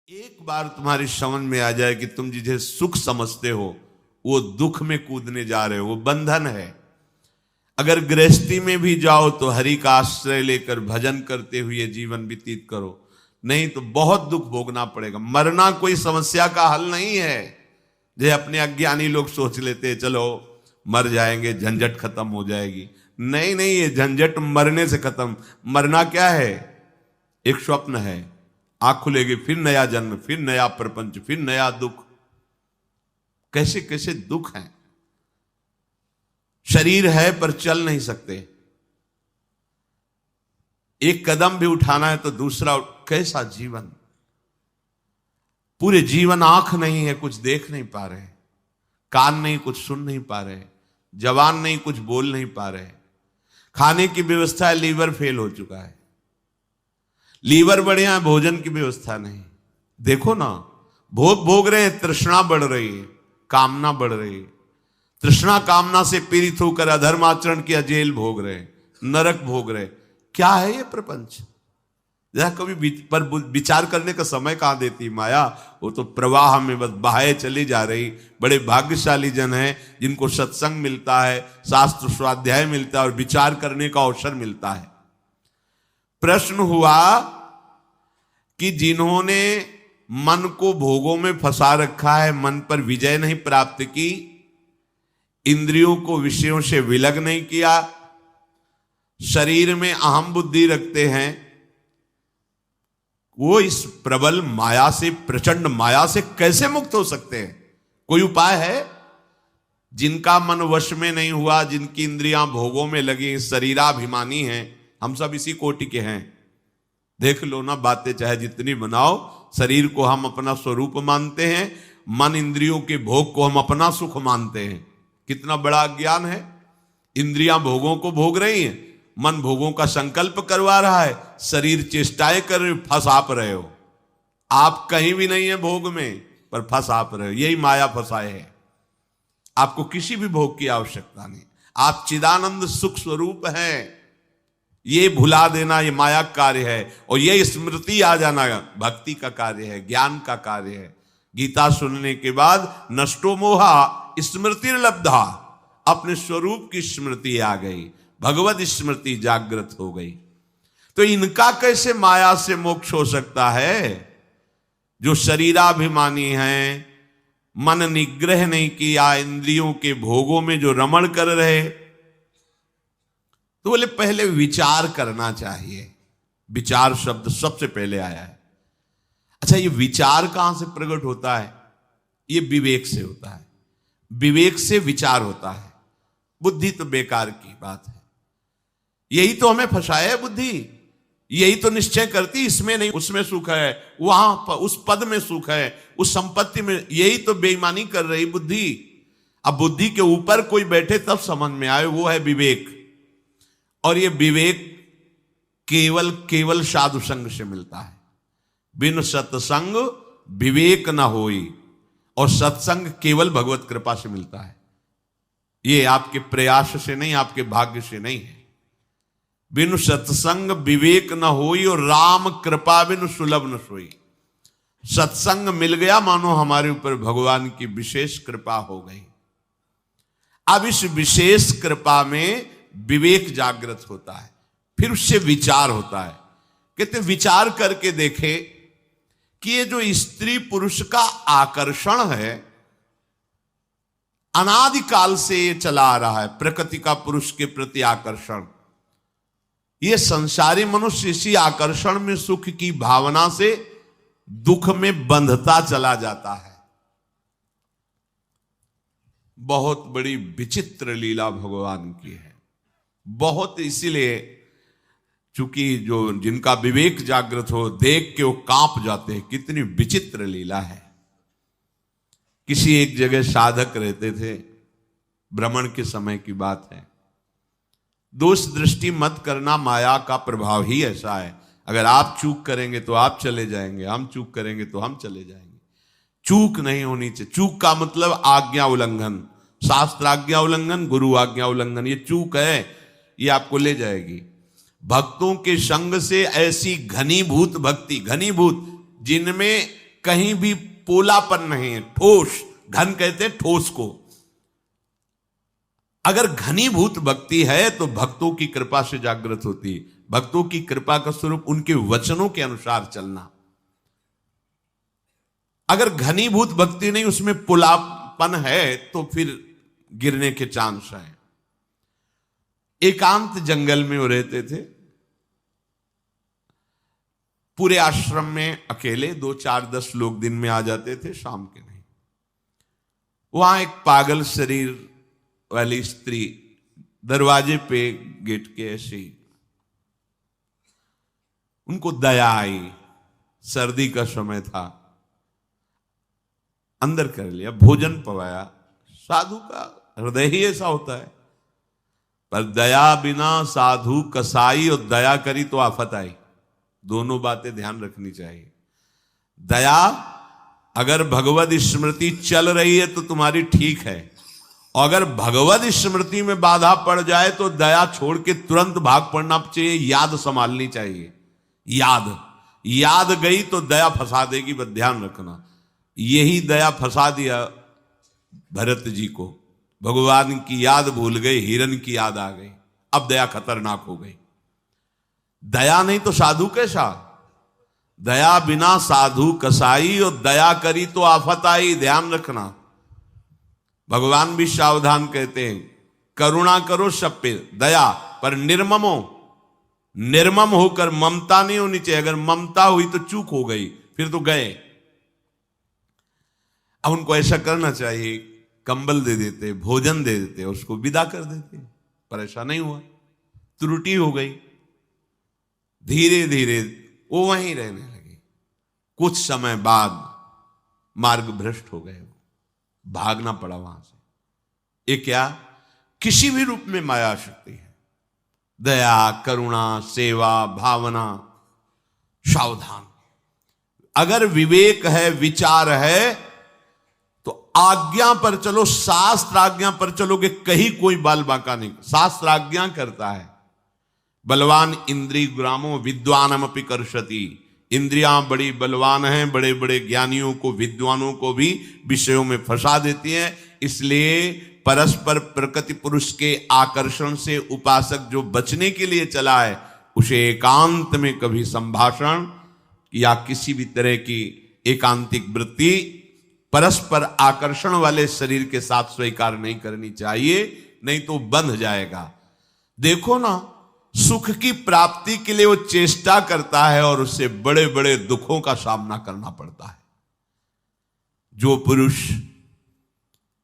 एक बार तुम्हारी समझ में आ जाए कि तुम जिसे सुख समझते हो वो दुख में कूदने जा रहे हो, वो बंधन है। अगर गृहस्थी में भी जाओ तो हरि का आश्रय लेकर भजन करते हुए जीवन व्यतीत करो, नहीं तो बहुत दुख भोगना पड़ेगा। मरना कोई समस्या का हल नहीं है। जो अपने अज्ञानी लोग सोच लेते हैं चलो मर जाएंगे, झंझट खत्म हो जाएगी। नहीं नहीं, ये झंझट मरने से खत्म। मरना क्या है? एक स्वप्न है, आंख खुलेगी फिर नया जन्म, फिर नया प्रपंच, फिर नया दुख। कैसे कैसे दुख हैं। शरीर है पर चल नहीं सकते, एक कदम भी उठाना है तो दूसरा। कैसा जीवन! पूरे जीवन आंख नहीं है, कुछ देख नहीं पा रहे, कान नहीं, कुछ सुन नहीं पा रहे, जबान नहीं, कुछ बोल नहीं पा रहे। खाने की व्यवस्था है, लीवर फेल हो चुका है। लीवर बढ़िया है, भोजन की व्यवस्था नहीं। देखो ना, भोग रहे हैं, तृष्णा बढ़ रही है, कामना बढ़ रही है। तृष्णा कामना से पीड़ित होकर अधर्म आचरण किया, जेल भोग रहे, नरक भोग रहे। क्या है ये प्रपंच? जरा कभी पर विचार करने का समय कहां देती माया। वो तो प्रवाह में बस बहाए चली जा रही। बड़े भाग्यशाली जन हैं जिनको सत्संग मिलता है, शास्त्र स्वाध्याय मिलता है और विचार करने का अवसर मिलता है। प्रश्न हुआ कि जिन्होंने मन को भोगों में फंसा रखा है, मन पर विजय नहीं प्राप्त की, इंद्रियों को विषयों से विलग नहीं किया, शरीर में अहम बुद्धि रखते हैं, वो इस प्रबल माया से, प्रचंड माया से कैसे मुक्त हो सकते हैं? कोई उपाय है? जिनका मन वश में नहीं हुआ, जिनकी इंद्रियां भोगों में लगी, शरीराभिमानी हैं, हम सब इसी कोटि के हैं। देख लो ना, बातें चाहे जितनी बनाओ, शरीर को हम अपना स्वरूप मानते हैं, मन इंद्रियों के भोग को हम अपना सुख मानते हैं। कितना बड़ा ज्ञान है। इंद्रियां भोगों को भोग रही हैं, मन भोगों का संकल्प करवा रहा है, शरीर चेष्टाएं कर रहे, फंस आप रहे हो। आप कहीं भी नहीं है भोग में, पर फंस आप रहे हो। यही माया फंसाए है। आपको किसी भी भोग की आवश्यकता नहीं, आप चिदानंद सुख स्वरूप हैं। ये भुला देना ये माया कार्य है, और ये स्मृति आ जाना भक्ति का कार्य है, ज्ञान का कार्य है। गीता सुनने के बाद नष्टो मोहा स्मृति लब्धा, अपने स्वरूप की स्मृति आ गई, भगवत स्मृति जागृत हो गई। तो इनका कैसे माया से मोक्ष हो सकता है? जो शरीराभिमानी हैं, मन निग्रह नहीं किया, इंद्रियों के भोगों में जो रमण कर रहे, तो बोले पहले विचार करना चाहिए। विचार शब्द सबसे पहले आया है। अच्छा, ये विचार कहां से प्रकट होता है? ये विवेक से होता है। विवेक से विचार होता है। बुद्धि तो बेकार की बात है। यही तो हमें फंसाया है बुद्धि। यही तो निश्चय करती, इसमें नहीं उसमें सुख है, वहां पर उस पद में सुख है, उस संपत्ति में। यही तो बेईमानी कर रही बुद्धि। अब बुद्धि के ऊपर कोई बैठे तब समझ में आए, वो है विवेक। और ये विवेक केवल साधु संग से मिलता है। बिन सत्संग विवेक न होई, और सत्संग केवल भगवत कृपा से मिलता है। ये आपके प्रयास से नहीं, आपके भाग्य से नहीं है। बिन सत्संग विवेक न होई, और राम कृपा बिन सुलभ न सोई। सत्संग मिल गया, मानो हमारे ऊपर भगवान की विशेष कृपा हो गई। अब इस विशेष कृपा में विवेक जागृत होता है, फिर उससे विचार होता है। कहते विचार करके देखे कि ये जो स्त्री पुरुष का आकर्षण है, अनादिकाल से ये चला आ रहा है। प्रकृति का पुरुष के प्रति आकर्षण, ये संसारी मनुष्य इसी आकर्षण में सुख की भावना से दुख में बंधता चला जाता है। बहुत बड़ी विचित्र लीला भगवान की है। बहुत, इसीलिए चूंकि जो जिनका विवेक जागृत हो, देख के वो कांप जाते हैं। कितनी विचित्र लीला है। किसी एक जगह साधक रहते थे, भ्रमण के समय की बात है। दोष दृष्टि मत करना, माया का प्रभाव ही ऐसा है। अगर आप चूक करेंगे तो आप चले जाएंगे, हम चूक करेंगे तो हम चले जाएंगे। चूक नहीं होनी चाहिए। चूक का मतलब आज्ञा उल्लंघन, शास्त्र आज्ञा उल्लंघन, गुरु आज्ञा उल्लंघन। ये चूक है, ये आपको ले जाएगी। भक्तों के संग से ऐसी घनीभूत भक्ति, घनीभूत जिनमें कहीं भी पोलापन नहीं है, ठोस। घन कहते हैं ठोस को। अगर घनीभूत भक्ति है तो भक्तों की कृपा से जागृत होती है। भक्तों की कृपा का स्वरूप उनके वचनों के अनुसार चलना। अगर घनीभूत भक्ति नहीं, उसमें पुलापन है, तो फिर गिरने के चांस है। एकांत जंगल में वो रहते थे, पूरे आश्रम में अकेले। 2, 4, 10 लोग दिन में आ जाते थे, शाम के नहीं। वहां एक पागल शरीर वाली स्त्री दरवाजे पे गेट के ऐसे ही, उनको दया आई। सर्दी का समय था, अंदर कर लिया, भोजन पवाया। साधु का हृदय ही ऐसा होता है। पर दया बिना साधु कसाई, और दया करी तो आफत आई। दोनों बातें ध्यान रखनी चाहिए। दया अगर भगवत स्मृति चल रही है तो तुम्हारी ठीक है, और अगर भगवत स्मृति में बाधा पड़ जाए तो दया छोड़ के तुरंत भाग पड़ना चाहिए। याद संभालनी चाहिए। याद गई तो दया फंसा देगी, बस ध्यान रखना। यही दया फंसा दिया भरत जी को। भगवान की याद भूल गए, हिरण की याद आ गई। अब दया खतरनाक हो गई। दया नहीं तो साधु कैसा? दया बिना साधु कसाई, और दया करी तो आफत आई। ध्यान रखना। भगवान भी सावधान कहते हैं, करुणा करो सब पे, दया पर निर्मम होकर। ममता नहीं होनी चाहिए। अगर ममता हुई तो चूक हो गई, फिर तो गए। अब उनको ऐसा करना चाहिए, कंबल दे देते, भोजन दे देते, उसको विदा कर देते, पर ऐसा नहीं हुआ। त्रुटि हो गई। धीरे धीरे वो वहीं रहने लगे। कुछ समय बाद मार्ग भ्रष्ट हो गए, भागना पड़ा वहां से। ये क्या? किसी भी रूप में माया शक्ति है। दया, करुणा, सेवा, भावना। सावधान। अगर विवेक है, विचार है, तो आज्ञा पर चलो। शास्त्र आज्ञा पर चलोगे, कहीं कोई बाल बांका नहीं। शास्त्र आज्ञा करता है, बलवान इंद्रिय ग्रामो विद्वानमपि कर्षति। इंद्रियां बड़ी बलवान हैं, बड़े बड़े ज्ञानियों को, विद्वानों को भी विषयों में फंसा देती हैं। इसलिए परस्पर प्रकृति पुरुष के आकर्षण से उपासक जो बचने के लिए चला है, उसे एकांत में कभी संभाषण या किसी भी तरह की एकांतिक वृत्ति परस्पर आकर्षण वाले शरीर के साथ स्वीकार नहीं करनी चाहिए, नहीं तो बंध जाएगा। देखो ना, सुख की प्राप्ति के लिए वो चेष्टा करता है और उससे बड़े बड़े दुखों का सामना करना पड़ता है। जो पुरुष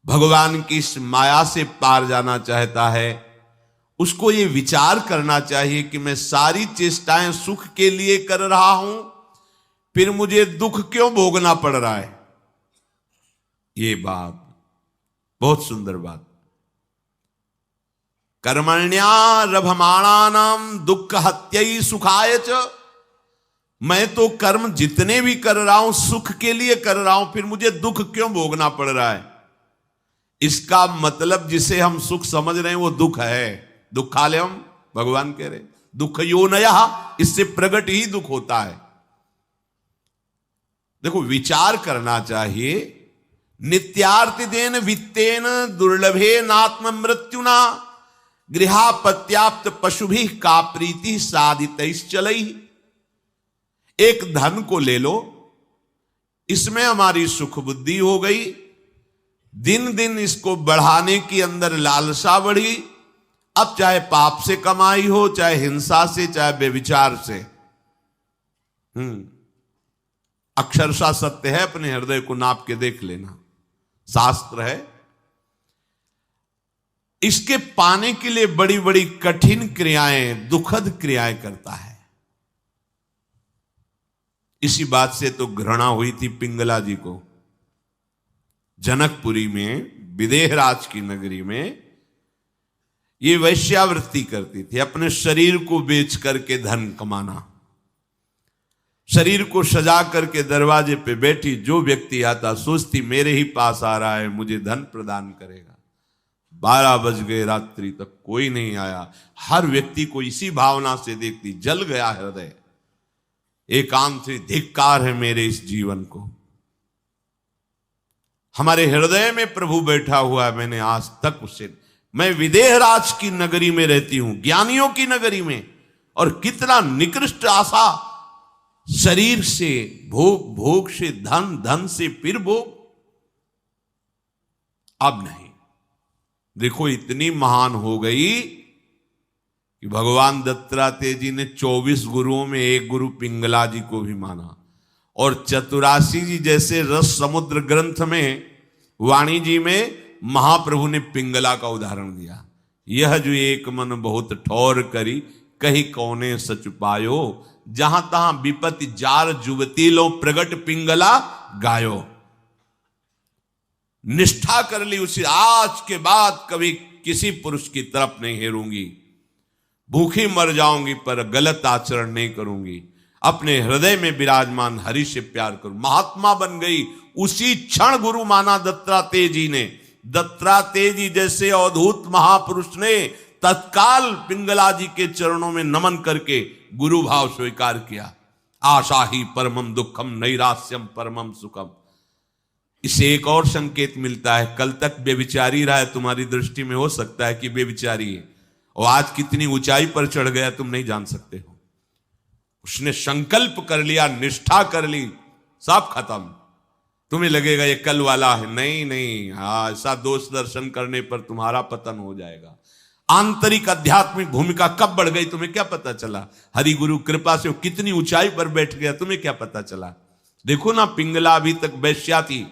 भगवान की इस माया से पार जाना चाहता है, उसको ये विचार करना चाहिए कि मैं सारी चेष्टाएं सुख के लिए कर रहा हूं, फिर मुझे दुख क्यों भोगना पड़ रहा है। ये बात बहुत सुंदर बात। कर्मण्यारभमाणानाम दुख हत्यै सुखाय च। मैं तो कर्म जितने भी कर रहा हूं सुख के लिए कर रहा हूं, फिर मुझे दुख क्यों भोगना पड़ रहा है। इसका मतलब जिसे हम सुख समझ रहे हैं वो दुख है। दुखालयम, भगवान कह रहे दुख योनयः, इससे प्रकट ही दुख होता है। देखो, विचार करना चाहिए। नित्यार्तिदेन वित्तेन दुर्लभे नात्म मृत्युना गृहापत्याप्त पशुभि का प्रीति साधितैश्चलै। एक धन को ले लो, इसमें हमारी सुख बुद्धि हो गई, दिन दिन इसको बढ़ाने की अंदर लालसा बढ़ी। अब चाहे पाप से कमाई हो, चाहे हिंसा से, चाहे व्यभिचार से। अक्षरशः सत्य है, अपने हृदय को नाप के देख लेना, शास्त्र है। इसके पाने के लिए बड़ी बड़ी कठिन क्रियाएं, दुखद क्रियाएं करता है। इसी बात से तो घृणा हुई थी पिंगला जी को। जनकपुरी में, विदेहराज की नगरी में, ये वैश्यावृत्ति करती थी। अपने शरीर को बेच करके धन कमाना। शरीर को सजा करके दरवाजे पे बैठी, जो व्यक्ति आता सोचती मेरे ही पास आ रहा है, मुझे धन प्रदान करेगा। 12 बज गए, रात्रि तक कोई नहीं आया। हर व्यक्ति को इसी भावना से देखती, जल गया हृदय। एकांत से धिक्कार है मेरे इस जीवन को। हमारे हृदय में प्रभु बैठा हुआ है। मैंने आज तक उससे, मैं विदेहराज की नगरी में रहती हूं, ज्ञानियों की नगरी में, और कितना निकृष्ट आशा, शरीर से भोग, भोग से धन, धन से फिर भोग। अब नहीं, देखो इतनी महान हो गई कि भगवान दत्तात्रेय जी ने 24 गुरुओं में एक गुरु पिंगला जी को भी माना, और चतुरासी जी जैसे रस समुद्र ग्रंथ में, वाणी जी में महाप्रभु ने पिंगला का उदाहरण दिया। यह जो एक मन बहुत ठौर करी, कहीं कौने सच पायो, जहां तहां विपत्ति जार जुवती लो, प्रगट पिंगला गायो। निष्ठा कर ली उसी, आज के बाद कभी किसी पुरुष की तरफ नहीं हेरूंगी, भूखी मर जाऊंगी पर गलत आचरण नहीं करूंगी, अपने हृदय में विराजमान हरि से प्यार करूं। महात्मा बन गई उसी क्षण गुरु माना दत्तात्रेय जी ने। दत्तात्रेय जी जैसे अवधूत महापुरुष ने तत्काल पिंगला जी के चरणों में नमन करके गुरु भाव स्वीकार किया। आशा ही परमम दुखम, नैरास्यम परमम सुखम। इसे एक और संकेत मिलता है, कल तक बेविचारी रहा है तुम्हारी दृष्टि में, हो सकता है कि बेविचारी है, और आज कितनी ऊंचाई पर चढ़ गया तुम नहीं जान सकते हो। उसने संकल्प कर लिया, निष्ठा कर ली, सब खत्म। तुम्हें लगेगा ये कल वाला है, नहीं नहीं, हाँ, ऐसा दोष दर्शन करने पर तुम्हारा पतन हो जाएगा। आंतरिक आध्यात्मिक भूमिका कब बढ़ गई तुम्हें क्या पता चला? हरि गुरु कृपा से वो कितनी ऊंचाई पर बैठ गया तुम्हें क्या पता चला? देखो ना, पिंगला अभी तक वैश्या थी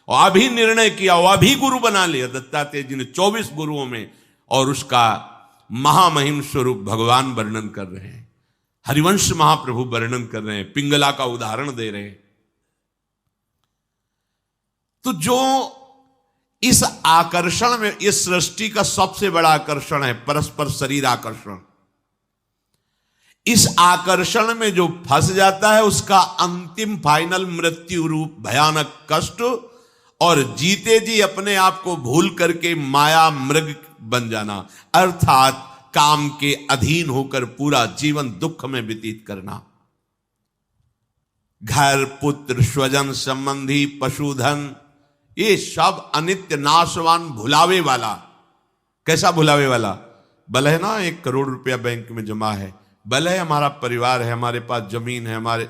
और अभी निर्णय किया, वो अभी गुरु बना लिया दत्तात्रेय जी ने 24 गुरुओं में, और उसका महामहिम स्वरूप भगवान वर्णन कर रहे हैं, हरिवंश महाप्रभु वर्णन कर रहे हैं, पिंगला का उदाहरण दे रहे हैं। तो जो इस आकर्षण में, इस सृष्टि का सबसे बड़ा आकर्षण है परस्पर शरीर आकर्षण। इस आकर्षण में जो फंस जाता है उसका अंतिम फाइनल मृत्यु रूप भयानक कष्ट, और जीते जी अपने आप को भूल करके माया मृग बन जाना, अर्थात काम के अधीन होकर पूरा जीवन दुख में व्यतीत करना। घर, पुत्र, स्वजन, संबंधी, पशुधन, ये सब अनित्य, नाशवान, भुलावे वाला। कैसा भुलावे वाला? भले है ना 1 करोड़ रुपया बैंक में जमा है, भले है हमारा परिवार है, हमारे पास जमीन है, हमारे,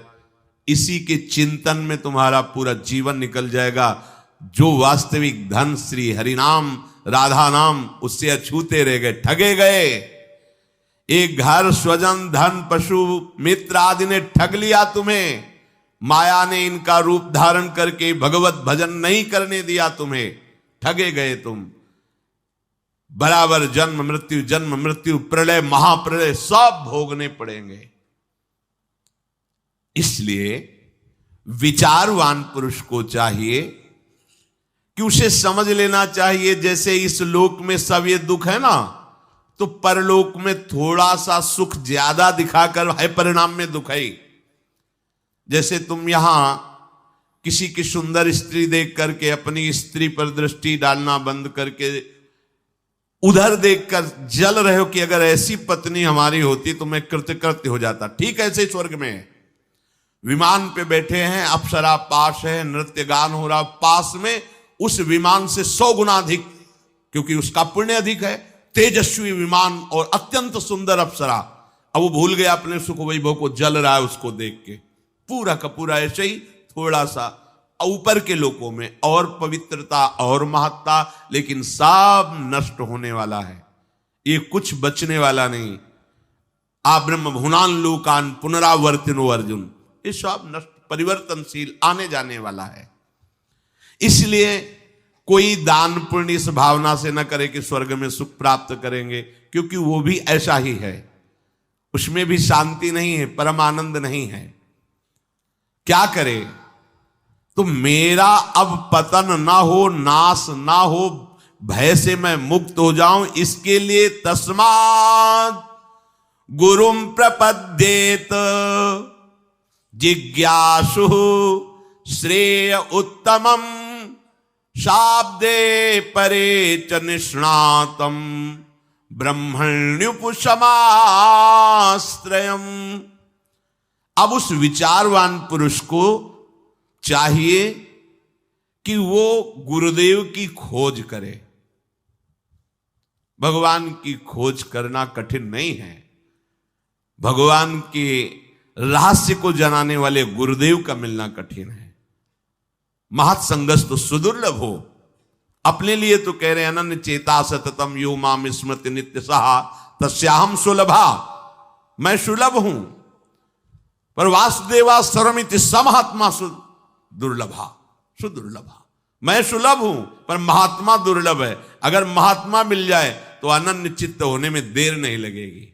इसी के चिंतन में तुम्हारा पूरा जीवन निकल जाएगा। जो वास्तविक धन श्री हरिनाम, राधा नाम, उससे अछूते रह गए, ठगे गए। एक घर, स्वजन, धन, पशु, मित्र आदि ने ठग लिया तुम्हें। माया ने इनका रूप धारण करके भगवत भजन नहीं करने दिया तुम्हें, ठगे गए तुम। बराबर जन्म मृत्यु, प्रलय, महाप्रलय सब भोगने पड़ेंगे। इसलिए विचारवान पुरुष को चाहिए कि उसे समझ लेना चाहिए, जैसे इस लोक में सब ये दुख है ना, तो परलोक में थोड़ा सा सुख ज्यादा दिखाकर है परिणाम में दुख है। जैसे तुम यहां किसी की सुंदर स्त्री देख करके अपनी स्त्री पर दृष्टि डालना बंद करके उधर देखकर जल रहे हो कि अगर ऐसी पत्नी हमारी होती तो मैं कृतकृत्य हो जाता। ठीक ऐसे स्वर्ग में है, विमान पे बैठे हैं, अप्सरा पास है, नृत्य गान हो रहा, पास में उस विमान से 100 गुना अधिक, क्योंकि उसका पुण्य अधिक है, तेजस्वी विमान और अत्यंत सुंदर अप्सरा। अब वो भूल गया अपने सुख वैभव को, जल रहा है उसको देख के। पूरा का पूरा ऐसे ही थोड़ा सा ऊपर के लोकों में और पवित्रता और महत्ता, लेकिन सब नष्ट होने वाला है, ये कुछ बचने वाला नहीं। आ ब्रह्म भुनान लोकान पुनरावर्तिनो अर्जुन, ये सब नष्ट, परिवर्तनशील, आने जाने वाला है। इसलिए कोई दान पुण्य इस भावना से न करे कि स्वर्ग में सुख प्राप्त करेंगे, क्योंकि वो भी ऐसा ही है, उसमें भी शांति नहीं है, परम आनंद नहीं है। क्या करे? तो मेरा अब पतन ना हो, नाश ना हो, भय से मैं मुक्त हो जाऊं, इसके लिए तस्मात् गुरुम प्रपद्येत जिज्ञासु श्रेय उत्तमम शाब्दे परे च निष्णातम ब्रह्मण्युपशमाश्रयम। अब उस विचारवान पुरुष को चाहिए कि वो गुरुदेव की खोज करे। भगवान की खोज करना कठिन नहीं है। भगवान के रहस्य को जनाने वाले गुरुदेव का मिलना कठिन है। महत्संगस्तु तो सुदुर्लभ हो। अपने लिए तो कह रहे हैं अनन्य चेता सततम यो माम स्मृति नित्य सहा तस्याहम सुलभा, मैं सुलभ हूं। पर वासुदेवा सर्वमिति समहात्मा दुर्लभा सुदुर्लभा, मैं सुलभ हूं पर महात्मा दुर्लभ है। अगर महात्मा मिल जाए तो अनन्य चित्त होने में देर नहीं लगेगी।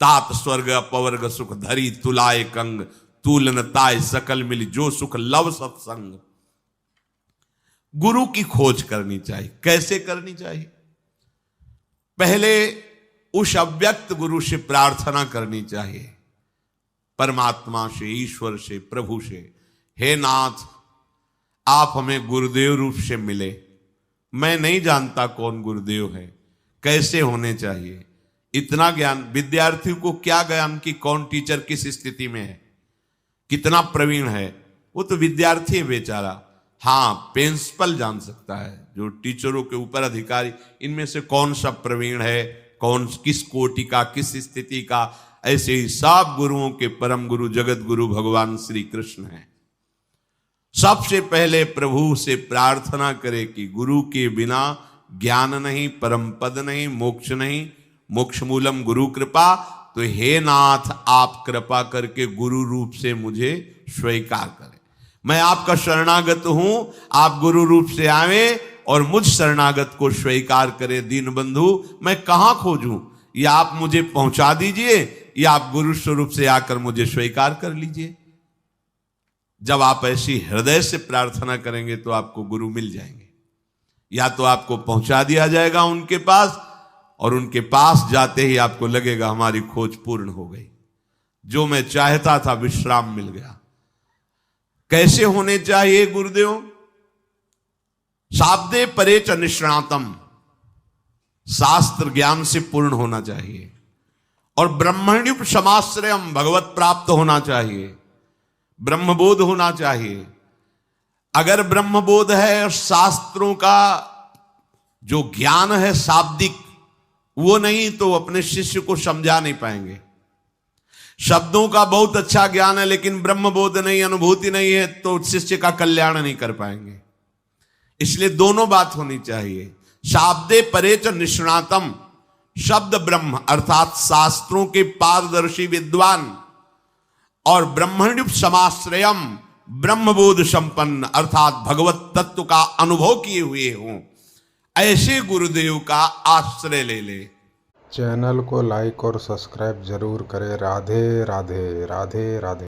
तात स्वर्ग अपवर्ग सुख धरी तुलाए कंग, तूलन ताय सकल मिली जो सुख लव सत्संग। गुरु की खोज करनी चाहिए। कैसे करनी चाहिए? पहले उस अव्यक्त गुरु से प्रार्थना करनी चाहिए, परमात्मा से, ईश्वर से, प्रभु से। हे नाथ, आप हमें गुरुदेव रूप से मिले। मैं नहीं जानता कौन गुरुदेव है, कैसे होने चाहिए। इतना ज्ञान विद्यार्थी को क्या ज्ञान कि कौन टीचर किस स्थिति में है, कितना प्रवीण है, वो तो विद्यार्थी है बेचारा। हाँ, प्रिंसिपल जान सकता है, जो टीचरों के ऊपर अधिकारी, इनमें से कौन सा प्रवीण है, कौन किस कोटि का, किस स्थिति का। ऐसे ही सब गुरुओं के परम गुरु जगत गुरु भगवान श्री कृष्ण हैं। सबसे पहले प्रभु से प्रार्थना करे कि गुरु के बिना ज्ञान नहीं, परम पद नहीं, मोक्ष नहीं, मोक्ष मूलम गुरु कृपा। तो हे नाथ, आप कृपा करके गुरु रूप से मुझे स्वीकार करें। मैं आपका शरणागत हूं, आप गुरु रूप से आवे और मुझ शरणागत को स्वीकार करें। दीन बंधु, मैं कहां खोजूं? या आप मुझे पहुंचा दीजिए या आप गुरु स्वरूप से आकर मुझे स्वीकार कर लीजिए। जब आप ऐसी हृदय से प्रार्थना करेंगे तो आपको गुरु मिल जाएंगे, या तो आपको पहुंचा दिया जाएगा उनके पास, और उनके पास जाते ही आपको लगेगा हमारी खोज पूर्ण हो गई, जो मैं चाहता था विश्राम मिल गया। कैसे होने चाहिए गुरुदेव? शाब्दे परे च निष्णातम, शास्त्र ज्ञान से पूर्ण होना चाहिए, और ब्रह्मण्युप समाश्रयम, भगवत प्राप्त होना चाहिए, ब्रह्मबोध होना चाहिए। अगर ब्रह्मबोध है और शास्त्रों का जो ज्ञान है शाब्दिक, वो नहीं तो अपने शिष्य को समझा नहीं पाएंगे। शब्दों का बहुत अच्छा ज्ञान है लेकिन ब्रह्मबोध नहीं, अनुभूति नहीं है, तो शिष्य का कल्याण नहीं कर पाएंगे। इसलिए दोनों बात होनी चाहिए। शाब्दे परे च निष्णातम, शब्द ब्रह्म अर्थात शास्त्रों के पारदर्शी विद्वान, और ब्रह्मण्युप समाश्रयम, ब्रह्मबोध संपन्न अर्थात भगवत तत्व का अनुभव किए हुए हों, ऐसे गुरुदेव का आश्रय ले ले। चैनल को लाइक और सब्सक्राइब जरूर करें। राधे राधे, राधे राधे।